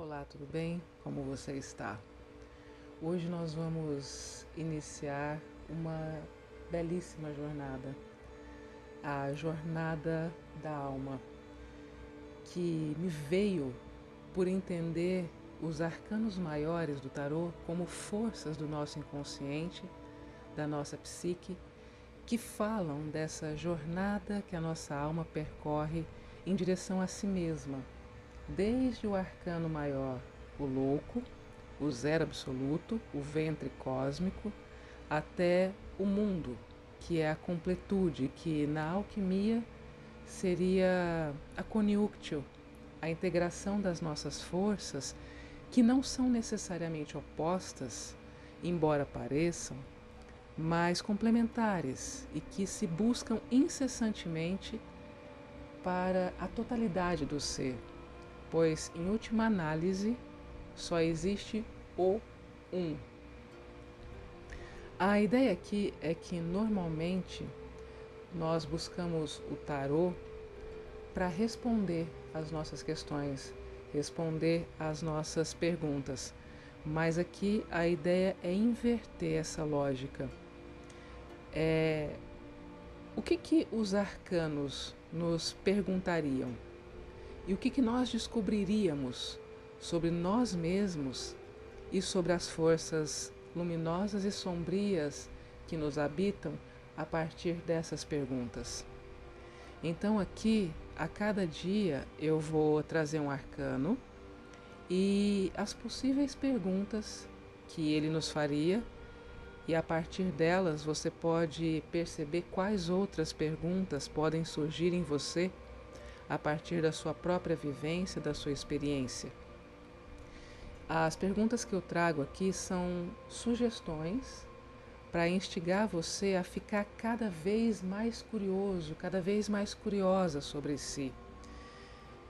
Olá, tudo bem? Como você está? Hoje nós vamos iniciar uma belíssima jornada, a jornada da alma, que me veio por entender os arcanos maiores do tarô como forças do nosso inconsciente, da nossa psique, que falam dessa jornada que a nossa alma percorre em direção a si mesma, desde o arcano maior, o louco, o zero absoluto, o ventre cósmico, até o mundo, que é a completude, que na alquimia seria a coniunctio, a integração das nossas forças, que não são necessariamente opostas, embora pareçam, mas complementares e que se buscam incessantemente para a totalidade do ser, pois, em última análise, só existe o um. A ideia aqui é que, normalmente, nós buscamos o tarô para responder às nossas questões, responder às nossas perguntas, mas aqui a ideia é inverter essa lógica. O que os arcanos nos perguntariam? E o que nós descobriríamos sobre nós mesmos e sobre as forças luminosas e sombrias que nos habitam a partir dessas perguntas? Então, aqui, a cada dia, eu vou trazer um arcano e as possíveis perguntas que ele nos faria, e a partir delas você pode perceber quais outras perguntas podem surgir em você a partir da sua própria vivência, da sua experiência. As perguntas que eu trago aqui são sugestões para instigar você a ficar cada vez mais curioso, cada vez mais curiosa sobre si.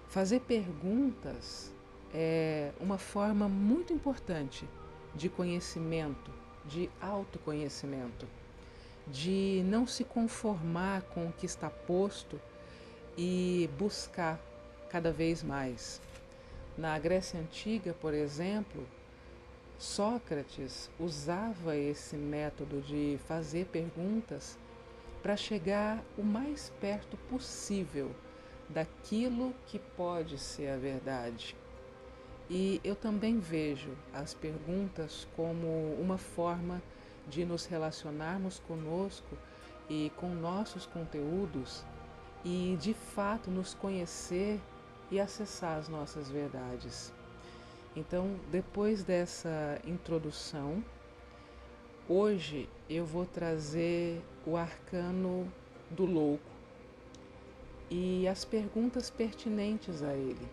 Fazer perguntas é uma forma muito importante de conhecimento, de autoconhecimento, de não se conformar com o que está posto e buscar cada vez mais. Na Grécia Antiga, por exemplo, Sócrates usava esse método de fazer perguntas para chegar o mais perto possível daquilo que pode ser a verdade. E eu também vejo as perguntas como uma forma de nos relacionarmos conosco e com nossos conteúdos e de fato nos conhecer e acessar as nossas verdades. Então, depois dessa introdução, hoje eu vou trazer o arcano do louco e as perguntas pertinentes a ele.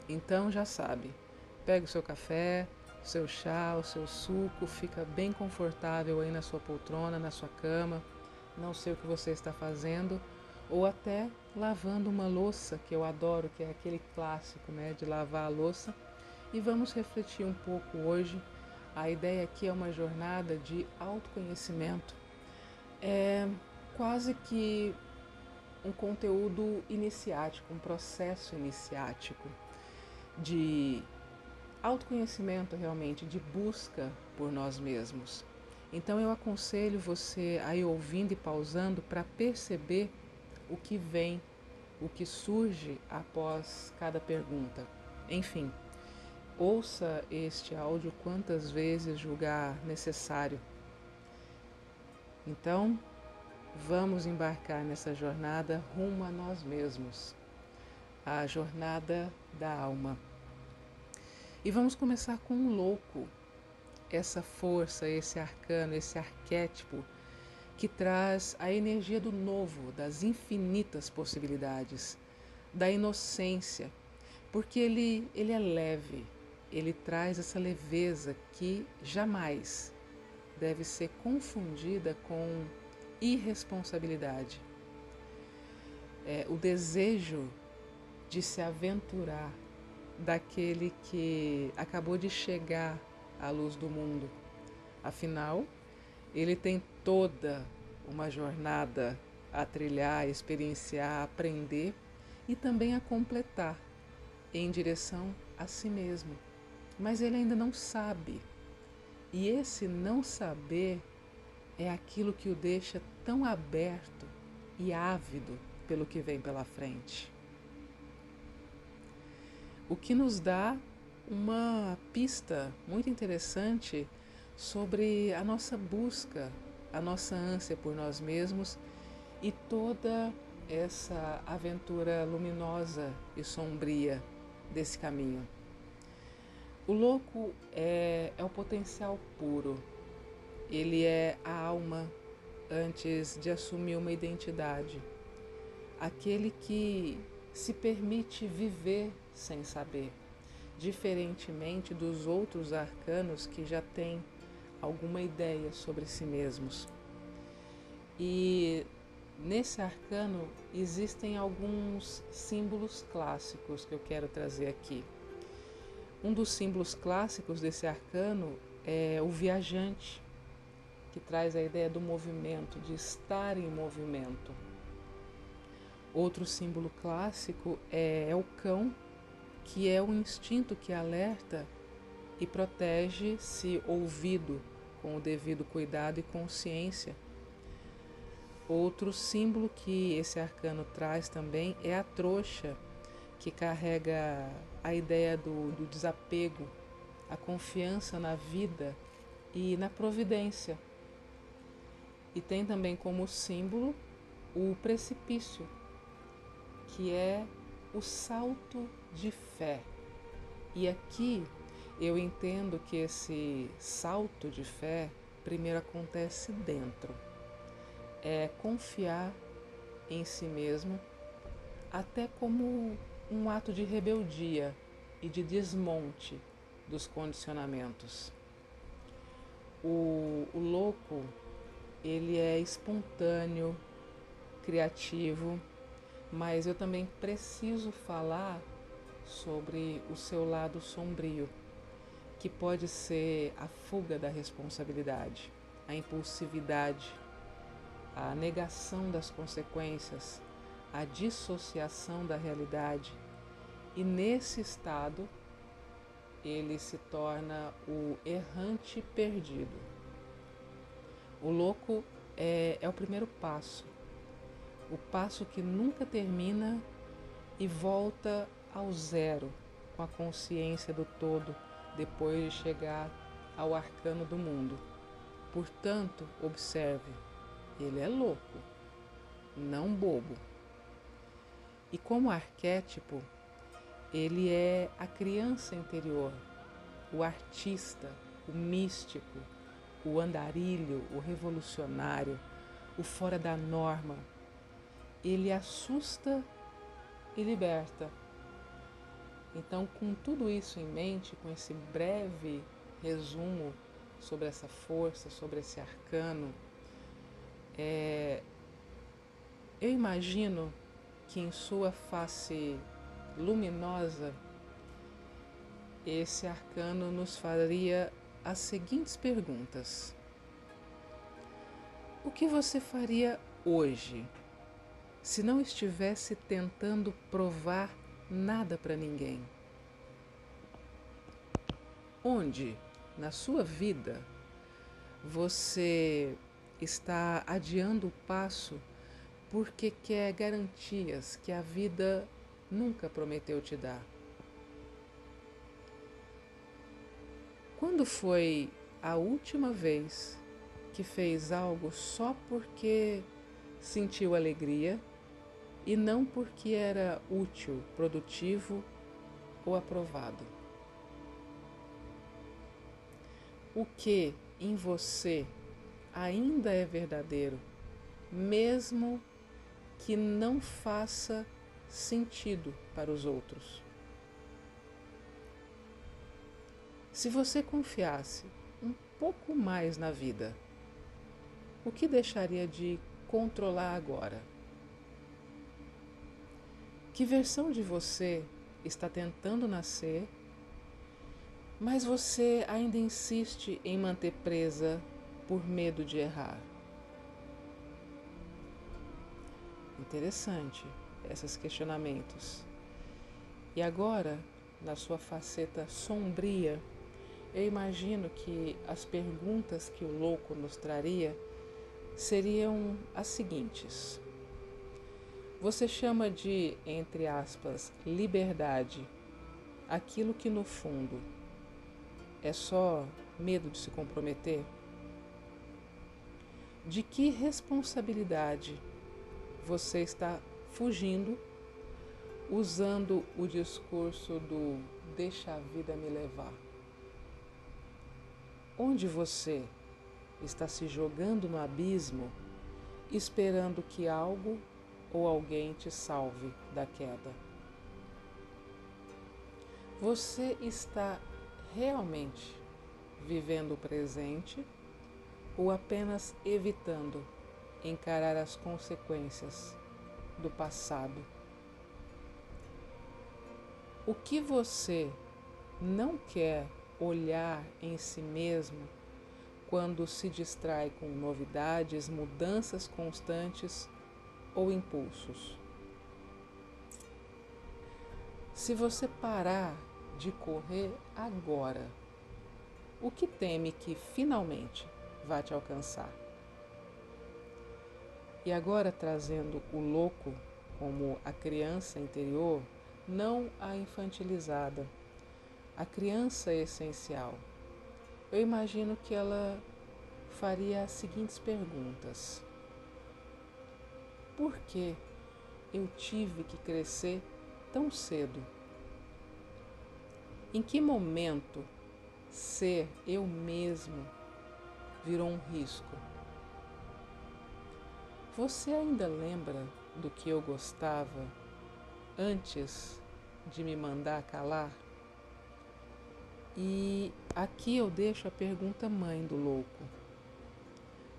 Então já sabe, pega o seu café, o seu chá, o seu suco, fica bem confortável aí na sua poltrona, na sua cama, não sei o que você está fazendo, ou até lavando uma louça, que eu adoro, que é aquele clássico, né, de lavar a louça, e vamos refletir um pouco hoje. A ideia aqui é uma jornada de autoconhecimento, é quase que um conteúdo iniciático, um processo iniciático de autoconhecimento, realmente, de busca por nós mesmos. Então eu aconselho você a ir ouvindo e pausando para perceber o que vem, o que surge após cada pergunta. Enfim, ouça este áudio quantas vezes julgar necessário. Então, vamos embarcar nessa jornada rumo a nós mesmos, a jornada da alma. E vamos começar com um louco, essa força, esse arcano, esse arquétipo que traz a energia do novo, das infinitas possibilidades, da inocência, porque ele é leve, ele traz essa leveza que jamais deve ser confundida com irresponsabilidade. O desejo de se aventurar daquele que acabou de chegar à luz do mundo. Afinal, ele tem toda uma jornada a trilhar, a experienciar, a aprender e também a completar em direção a si mesmo, mas ele ainda não sabe. E esse não saber é aquilo que o deixa tão aberto e ávido pelo que vem pela frente. O que nos dá uma pista muito interessante sobre a nossa busca, a nossa ânsia por nós mesmos e toda essa aventura luminosa e sombria desse caminho. O louco é o potencial puro. Ele é a alma antes de assumir uma identidade. Aquele que se permite viver sem saber, diferentemente dos outros arcanos que já têm alguma ideia sobre si mesmos. E nesse arcano existem alguns símbolos clássicos que eu quero trazer aqui. Um dos símbolos clássicos desse arcano é o viajante, que traz a ideia do movimento, de estar em movimento. Outro símbolo clássico é o cão, que é o instinto que alerta e protege se ouvido com o devido cuidado e consciência. Outro símbolo que esse arcano traz também é a trouxa, que carrega a ideia do desapego, a confiança na vida e na providência. E tem também como símbolo o precipício, que é o salto de fé. E aqui eu entendo que esse salto de fé primeiro acontece dentro. É confiar em si mesmo, até como um ato de rebeldia e de desmonte dos condicionamentos. O louco, ele é espontâneo, criativo, mas eu também preciso falar sobre o seu lado sombrio, que pode ser a fuga da responsabilidade, a impulsividade, a negação das consequências, a dissociação da realidade. E nesse estado, ele se torna o errante perdido. O louco é o primeiro passo, o passo que nunca termina e volta ao zero, com a consciência do todo, depois de chegar ao arcano do mundo. Portanto, observe, ele é louco, não bobo. E como arquétipo, ele é a criança interior, o artista, o místico, o andarilho, o revolucionário, o fora da norma. Ele assusta e liberta. Então, com tudo isso em mente, com esse breve resumo sobre essa força, sobre esse arcano, eu imagino que em sua face luminosa, esse arcano nos faria as seguintes perguntas. O que você faria hoje se não estivesse tentando provar nada para ninguém? Onde, na sua vida, você está adiando o passo porque quer garantias que a vida nunca prometeu te dar? Quando foi a última vez que fez algo só porque sentiu alegria e não porque era útil, produtivo ou aprovado? O que em você ainda é verdadeiro, mesmo que não faça sentido para os outros? Se você confiasse um pouco mais na vida, o que deixaria de controlar agora? Que versão de você está tentando nascer, mas você ainda insiste em manter presa por medo de errar? Interessante esses questionamentos. E agora na sua faceta sombria, eu imagino que as perguntas que o louco nos traria seriam as seguintes. Você chama de, entre aspas, liberdade aquilo que no fundo é só medo de se comprometer? De que responsabilidade você está fugindo usando o discurso do deixa a vida me levar? Onde você está se jogando no abismo esperando que algo ou alguém te salve da queda? Você está realmente vivendo o presente ou apenas evitando encarar as consequências do passado? O que você não quer olhar em si mesmo quando se distrai com novidades, mudanças constantes ou impulsos? Se você parar de correr agora, o que teme que finalmente vai te alcançar? E agora trazendo o louco como a criança interior, não a infantilizada, a criança essencial. Eu imagino que ela faria as seguintes perguntas. Por que eu tive que crescer tão cedo? Em que momento ser eu mesmo virou um risco? Você ainda lembra do que eu gostava antes de me mandar calar? E aqui eu deixo a pergunta mãe do louco.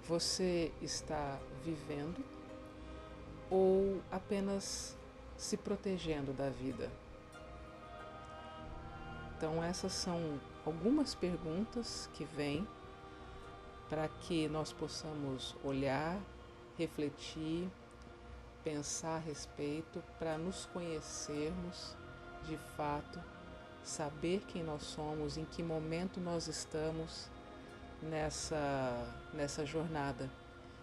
Você está vivendo ou apenas se protegendo da vida? Então essas são algumas perguntas que vêm para que nós possamos olhar, refletir, pensar a respeito, para nos conhecermos de fato, saber quem nós somos, em que momento nós estamos nessa jornada.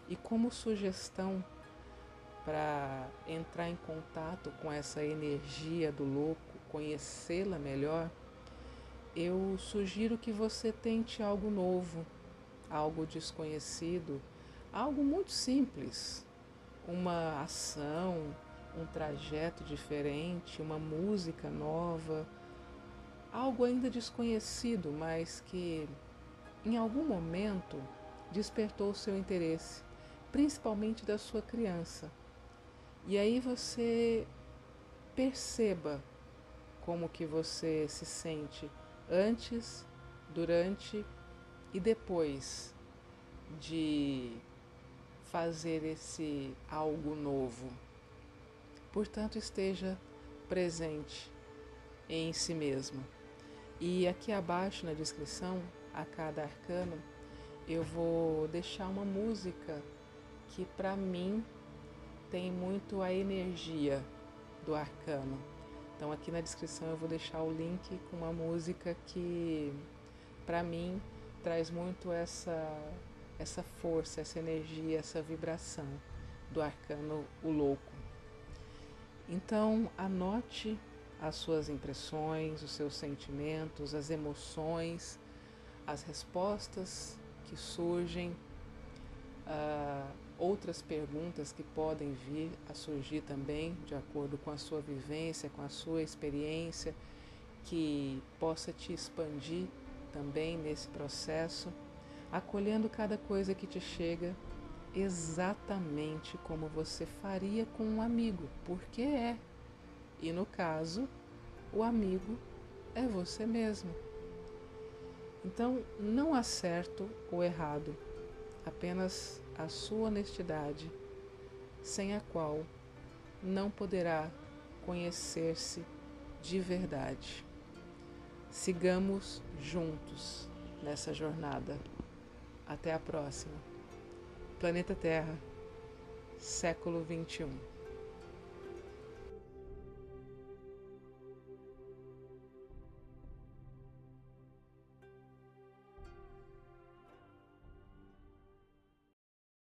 E como sugestão para entrar em contato com essa energia do louco, conhecê-la melhor, eu sugiro que você tente algo novo, algo desconhecido, algo muito simples, uma ação, um trajeto diferente, uma música nova, algo ainda desconhecido, mas que em algum momento despertou o seu interesse, principalmente da sua criança. E aí você perceba como que você se sente antes, durante e depois de fazer esse algo novo. Portanto, esteja presente em si mesmo. E aqui abaixo na descrição, a cada arcano, eu vou deixar uma música que para mim tem muito a energia do arcano. Então aqui na descrição eu vou deixar o link com uma música que para mim traz muito essa força, essa energia, essa vibração do arcano o louco. Então anote as suas impressões, os seus sentimentos, as emoções, as respostas que surgem, outras perguntas que podem vir a surgir também, de acordo com a sua vivência, com a sua experiência, que possa te expandir também nesse processo, acolhendo cada coisa que te chega exatamente como você faria com um amigo, porque é. E no caso, o amigo é você mesmo. Então, não há certo ou errado, apenas a sua honestidade, sem a qual não poderá conhecer-se de verdade. Sigamos juntos nessa jornada. Até a próxima. Planeta Terra, século XXI.